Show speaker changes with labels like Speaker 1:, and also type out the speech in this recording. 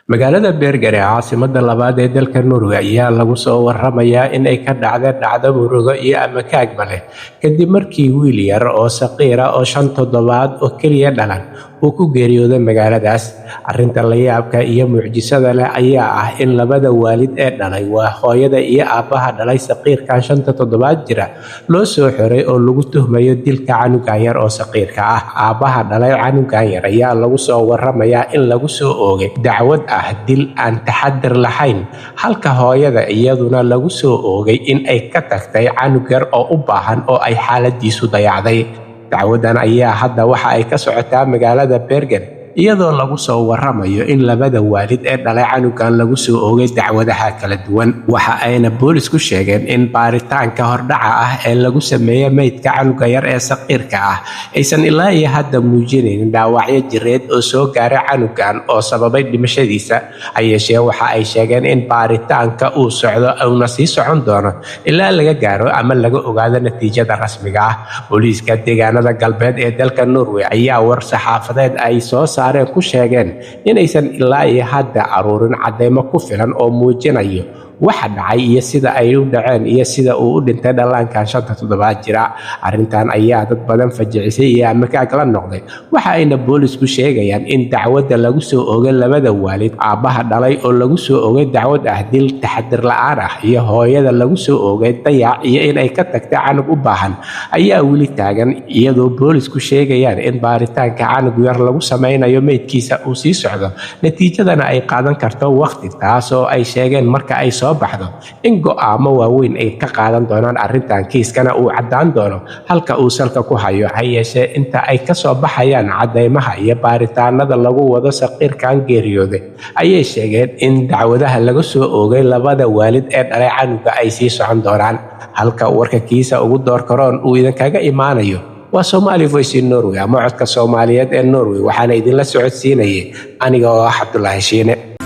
Speaker 1: magaalada Berger ee caasimadda labaad ee dalka Norway ayaa lagu soo waramayaa in ay ka dhacday dhacdo murugo iyo amakaagba leh kadib markii wiil yar oo saqiir ah oo 5 toddobaad oo kaliya dhalan uu ku geeriyooday magaaladaas. Arrinta la yaabka iyo mucjisada leh ayaa ah in labada waalid ee dhalay waa hooyada iyo aabbaha dhalay saqiirkan 5 toddobaad jira loo soo xiray oo lagu tuhmayo dilka canugan yar oo saqiirka ah. Aabbaha dhalay canugan yar ayaa lagu soo waramayaa in lagu soo oogay dacwad dil aan taxadar lahayn, halka hooyada iyaduna lagu soo oogay in ay ka tagtay canug yar oo u baahan oo ay xaaladiisu dayacday. Dacwadan ayaa hadda waxa ay ka socotaa magaalada Bergen iyadoo lagu soo waramayo in labada waalid ee dhalay canugan lagu soo oogay dacwadaha kala duwan. Waxa ayna boolisku sheegeen in baaritaanka hordhaca ah ee lagu sameeyay meydka canuga yar ee saqiirka ah aysan ilaa iyo hadda muujinayn dhaawacyo jireed oo soo gaaray canugan oo sababay dhimashadiisa. Hayeeshee waxa ay sheegeen in baaritaanka uu socdo uuna sii socon doono ilaa laga gaaro ama laga ogaado natiijada rasmiga ah. Booliiska deegaanada galbeed ee dalka Norway ayaa war saxaafadeed ay soo ku sheegeen inaysan ilaa iyo hadda aruurin cadeymo ku filan oo muujinayo waxa dhacay iyo sida ay u dhaceen iyo sida uu u dhintay dhallaankan 5 toddobaad jira. Arrintan ayaa dad badan fajicisay iyo amakaag la noqday. Waxa ayna boolisku sheegayaan in dacwadda lagu soo oogay labada waalid, aabbaha dhalay oo lagu soo oogay dacwad dil taxadir la'aan ah iyo hooyada lagu soo oogay dayac iyo in ay ka tagtay canug u baahan ayaa weli taagan, iyadoo boolisku sheegayaan in baaritaanka canug yar lagu sameynayo meydkiisa uu sii socdo, natiijadana ay qaadan karto waqti, taas oo ay sheegeen marka ay soo baxdo in go'aamo waaweyn ay ka qaadan doonaan arrintan kiiskana uu caddaan doono halka uu salka ku hayo. Hayeeshee inta ay ka soo baxayaan cadeymaha iyo baaritaanada lagu wado saqiirkan geeriyooday ayay sheegeen in dacwadaha laga soo oogay labada waalid ee dhalay canuga ay sii socon doonaan. Halka warka kiisa ugu door karoon uu idinkaga imaanayo waa Somali Voice in Norway ama codka Soomaaliyeed ee Norway, waxaana idinla socodsiinayay aniga oo ah Cabdullaahi Shiine.